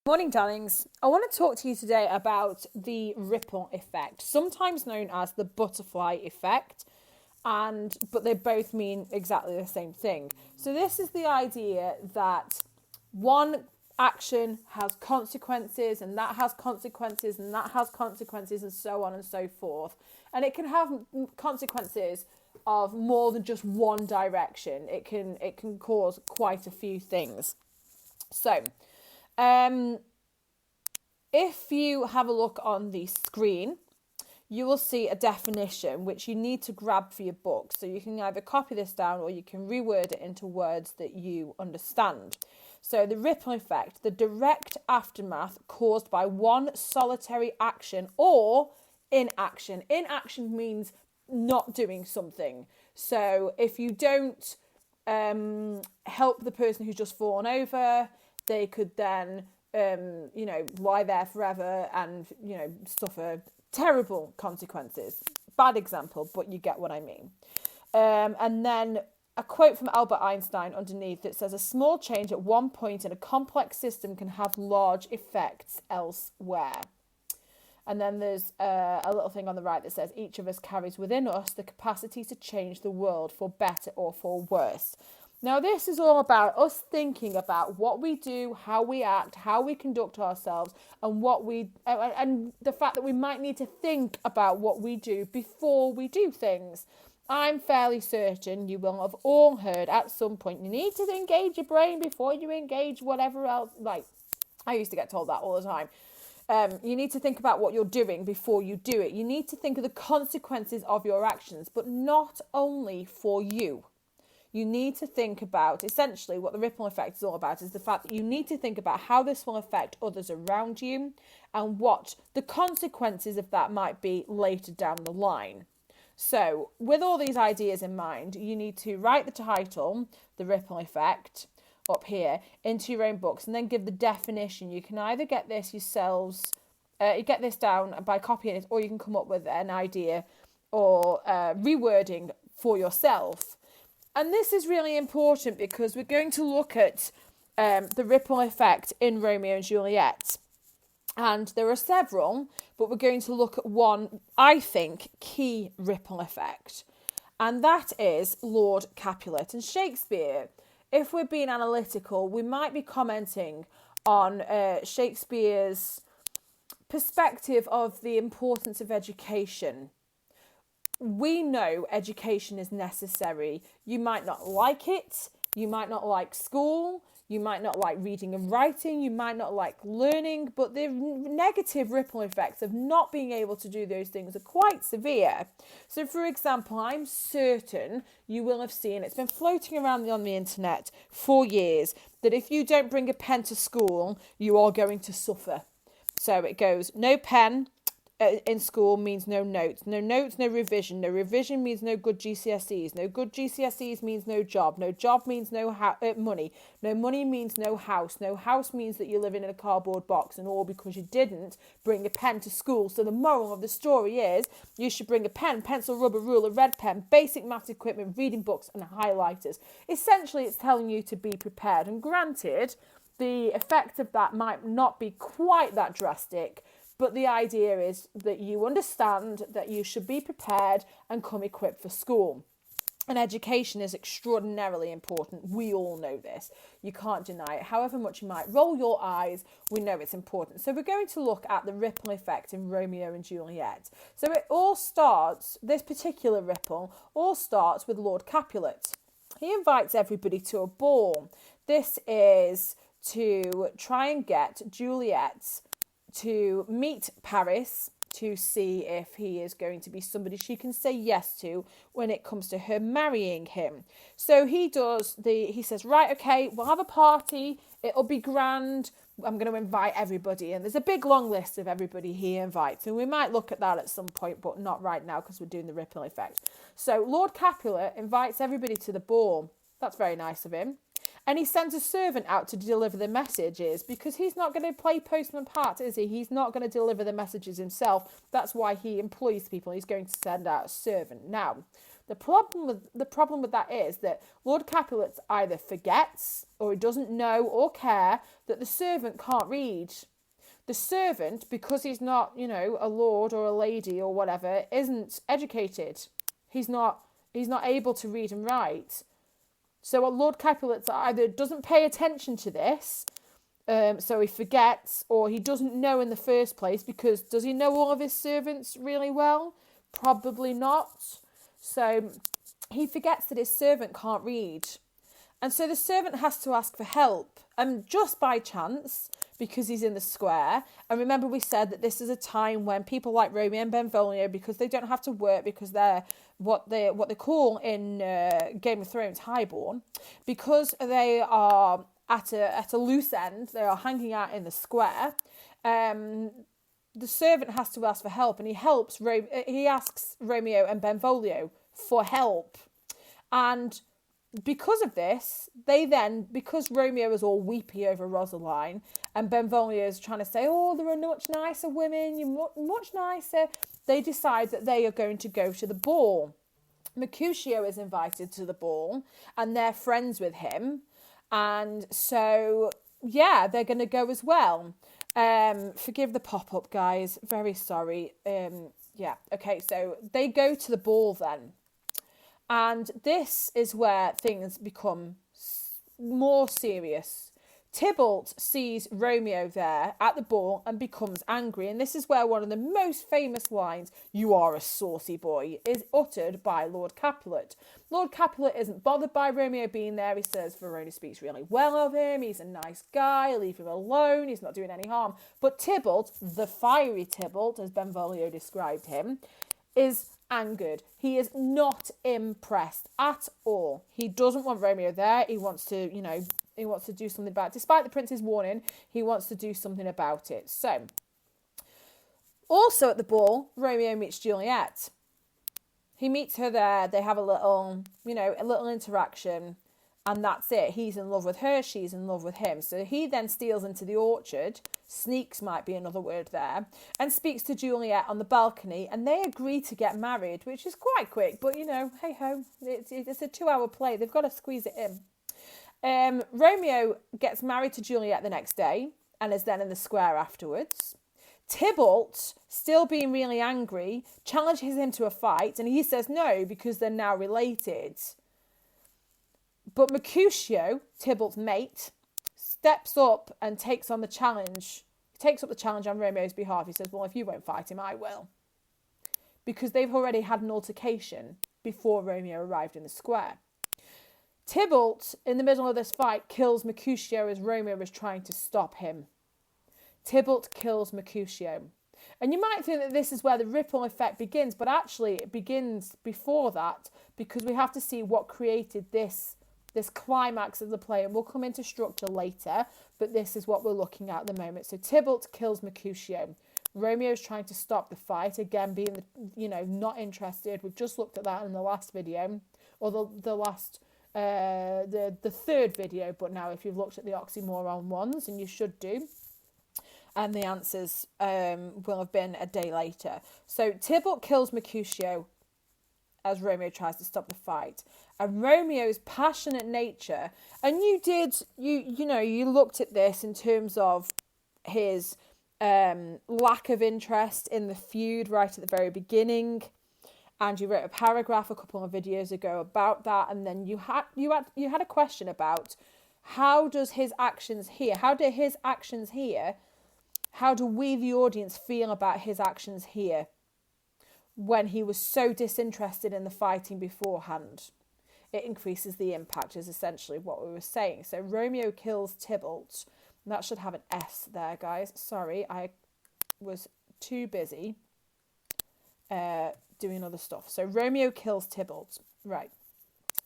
Morning, darlings. I want to talk to you today about the ripple effect, sometimes known as the butterfly effect, but they both mean exactly the same thing. So this is the idea that one action has consequences, and that has consequences, and that has consequences, and so on and so forth. And it can have consequences of more than just one direction. It can cause quite a few things. So, if you have a look on the screen, you will see a definition which you need to grab for your book. So you can either copy this down or you can reword it into words that you understand. So the ripple effect, the direct aftermath caused by one solitary action or inaction. Inaction means not doing something. So if you don't help the person who's just fallen over, they could then lie there forever and, suffer terrible consequences. Bad example, but you get what I mean. And then a quote from Albert Einstein underneath that says, a small change at one point in a complex system can have large effects elsewhere. And then there's a little thing on the right that says, each of us carries within us the capacity to change the world for better or for worse. Now, this is all about us thinking about what we do, how we act, how we conduct ourselves, and and the fact that we might need to think about what we do before we do things. I'm fairly certain you will have all heard at some point, you need to engage your brain before you engage whatever else. Like, I used to get told that all the time. You need to think about what you're doing before you do it. You need to think of the consequences of your actions, but not only for you. You need to think about, essentially, what the ripple effect is all about is the fact that you need to think about how this will affect others around you and what the consequences of that might be later down the line. So, with all these ideas in mind, you need to write the title, The Ripple Effect, up here into your own books and then give the definition. You can either get this yourselves, you get this down by copying it, or you can come up with an idea or rewording for yourself. And this is really important because we're going to look at the ripple effect in Romeo and Juliet. And there are several, but we're going to look at one, I think, key ripple effect. And that is Lord Capulet. And Shakespeare, if we're being analytical, we might be commenting on Shakespeare's perspective of the importance of education. We know education is necessary. You might not like it. You might not like school. You might not like reading and writing. You might not like learning. But the negative ripple effects of not being able to do those things are quite severe. So, for example, I'm certain you will have seen, it's been floating around on the internet for years, that if you don't bring a pen to school, you are going to suffer. So it goes, no pen in school means no notes, no revision, no revision means no good GCSEs, no good GCSEs means no job means no money, no money means no house means that you're living in a cardboard box, and all because you didn't bring a pen to school. So the moral of the story is you should bring a pen, pencil, rubber, ruler, red pen, basic maths equipment, reading books and highlighters. Essentially, it's telling you to be prepared, and granted, the effect of that might not be quite that drastic, but the idea is that you understand that you should be prepared and come equipped for school. And education is extraordinarily important. We all know this. You can't deny it. However much you might roll your eyes, we know it's important. So we're going to look at the ripple effect in Romeo and Juliet. So it all starts, this particular ripple, all starts with Lord Capulet. He invites everybody to a ball. This is to try and get Juliet to meet Paris to see if he is going to be somebody she can say yes to when it comes to her marrying him. So he says, right, okay, we'll have a party. It'll be grand. I'm going to invite everybody. And there's a big long list of everybody he invites. And we might look at that at some point, but not right now because we're doing the ripple effect. So Lord Capulet invites everybody to the ball. That's very nice of him. And he sends a servant out to deliver the messages because he's not going to play postman part, is he? He's not going to deliver the messages himself. That's why he employs people. He's going to send out a servant. Now, The problem with that is that Lord Capulet either forgets or he doesn't know or care that the servant can't read. The servant, because he's not, a lord or a lady or whatever, isn't educated. He's not able to read and write. So Lord Capulet either doesn't pay attention to this, so he forgets, or he doesn't know in the first place, because does he know all of his servants really well? Probably not. So he forgets that his servant can't read. And so the servant has to ask for help, and just by chance, because he's in the square. And remember, we said that this is a time when people like Romeo and Benvolio, because they don't have to work, because they're what they call in Game of Thrones highborn, because they are at a loose end, they are hanging out in the square. The servant has to ask for help, and he asks Romeo and Benvolio for help. And because of this, because Romeo is all weepy over Rosaline, and Benvolio is trying to say, oh, there are much nicer women, you're much nicer, they decide that they are going to go to the ball. Mercutio is invited to the ball, and they're friends with him, and so, yeah, they're going to go as well. Forgive the pop-up, guys, very sorry. Yeah, okay, so they go to the ball then. And this is where things become more serious. Tybalt sees Romeo there at the ball and becomes angry. And this is where one of the most famous lines, "You are a saucy boy," is uttered by Lord Capulet. Lord Capulet isn't bothered by Romeo being there. He says Verona speaks really well of him. He's a nice guy. Leave him alone. He's not doing any harm. But Tybalt, the fiery Tybalt, as Benvolio described him, is angered. He is not impressed at all. He doesn't want Romeo there. He wants to, he wants to do something about it. Despite the prince's warning, he wants to do something about it. So, also at the ball, Romeo meets Juliet. He meets her there. They have a little interaction, and that's it. He's in love with her. She's in love with him. So he then steals into the orchard. Sneaks might be another word there, and speaks to Juliet on the balcony, and they agree to get married, which is quite quick, but hey ho, it's a 2-hour play. They've got to squeeze it in. Romeo gets married to Juliet the next day and is then in the square afterwards. Tybalt, still being really angry, challenges him to a fight, and he says no because they're now related. But Mercutio, Tybalt's mate, steps up and takes up the challenge on Romeo's behalf. He says, well, if you won't fight him, I will. Because they've already had an altercation before Romeo arrived in the square. Tybalt, in the middle of this fight, kills Mercutio as Romeo is trying to stop him. Tybalt kills Mercutio. And you might think that this is where the ripple effect begins, but actually it begins before that, because we have to see what created this climax of the play, and we'll come into structure later, but this is what we're looking at the moment. So Tybalt kills Mercutio. Romeo's trying to stop the fight, again being, not interested. We've just looked at that in the last video, or the third video, but now if you've looked at the oxymoron ones, and you should do, and the answers will have been a day later. So Tybalt kills Mercutio as Romeo tries to stop the fight. And Romeo's passionate nature, and you looked at this in terms of his lack of interest in the feud right at the very beginning, and you wrote a paragraph a couple of videos ago about that, and then you had a question about how do his actions here, how do we the audience feel about his actions here when he was so disinterested in the fighting beforehand? It increases the impact is essentially what we were saying. So Romeo kills Tybalt. That should have an S there, guys. Sorry, I was too busy doing other stuff. So Romeo kills Tybalt. Right.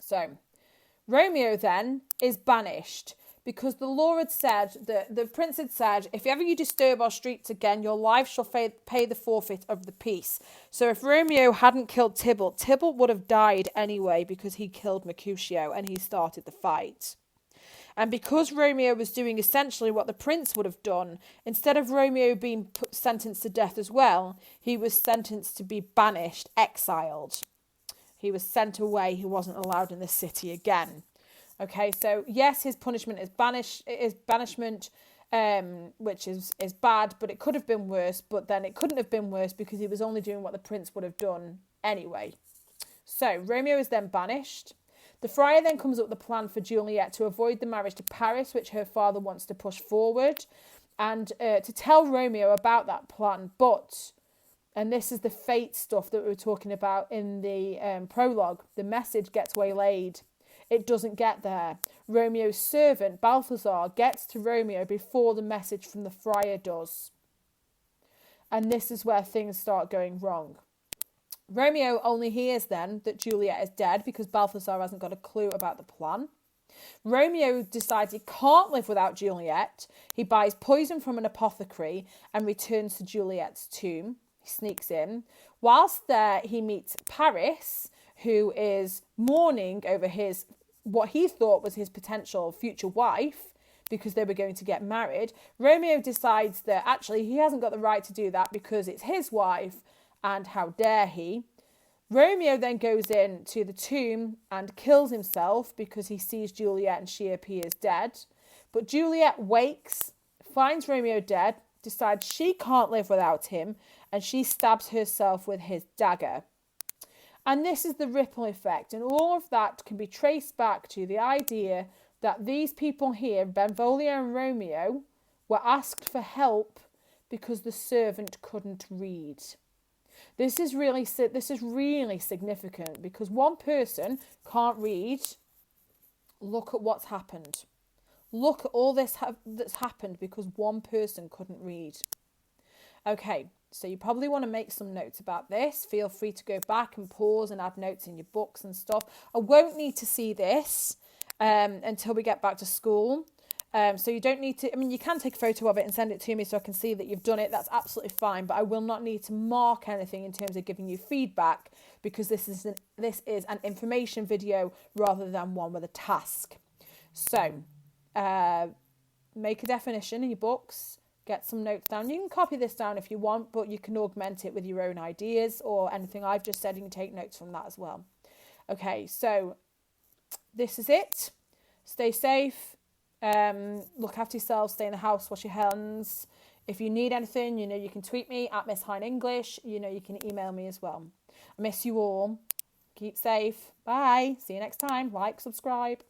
So Romeo then is banished, because the law had said, the prince had said, if ever you disturb our streets again, your life shall pay the forfeit of the peace. So if Romeo hadn't killed Tybalt, Tybalt would have died anyway, because he killed Mercutio and he started the fight. And because Romeo was doing essentially what the prince would have done, instead of Romeo being sentenced to death as well, he was sentenced to be banished, exiled. he was sent away. He wasn't allowed in the city again. Okay, so yes, his punishment is banishment, which is bad, but it could have been worse. But then it couldn't have been worse because he was only doing what the prince would have done anyway. So Romeo is then banished. The friar then comes up with a plan for Juliet to avoid the marriage to Paris, which her father wants to push forward, and to tell Romeo about that plan. But, and this is the fate stuff that we were talking about in the prologue, the message gets waylaid. It doesn't get there. Romeo's servant, Balthazar, gets to Romeo before the message from the friar does. And this is where things start going wrong. Romeo only hears then that Juliet is dead because Balthazar hasn't got a clue about the plan. Romeo decides he can't live without Juliet. He buys poison from an apothecary and returns to Juliet's tomb. He sneaks in. Whilst there, he meets Paris, who is mourning over what he thought was his potential future wife because they were going to get married. Romeo decides that actually he hasn't got the right to do that because it's his wife, and how dare he. Romeo then goes in to the tomb and kills himself because he sees Juliet and she appears dead. But Juliet wakes, finds Romeo dead, decides she can't live without him, and she stabs herself with his dagger. And this is the ripple effect, and all of that can be traced back to the idea that these people here, Benvolio and Romeo, were asked for help because the servant couldn't read. This is really significant because one person can't read. Look at what's happened. Look at all this that's happened because one person couldn't read. Okay, so you probably want to make some notes about this. Feel free to go back and pause and add notes in your books and stuff. I won't need to see this until we get back to school. So you don't need to, you can take a photo of it and send it to me so I can see that you've done it. That's absolutely fine. But I will not need to mark anything in terms of giving you feedback because this is an information video rather than one with a task. So make a definition in your books. Get some notes down. You can copy this down if you want, but you can augment it with your own ideas or anything I've just said. You can take notes from that as well. Okay, so this is it. Stay safe. Look after yourself, stay in the house, wash your hands. If you need anything, you can tweet me at Miss Hine English. You can email me as well. I miss you all. Keep safe. Bye. See you next time. Like, subscribe.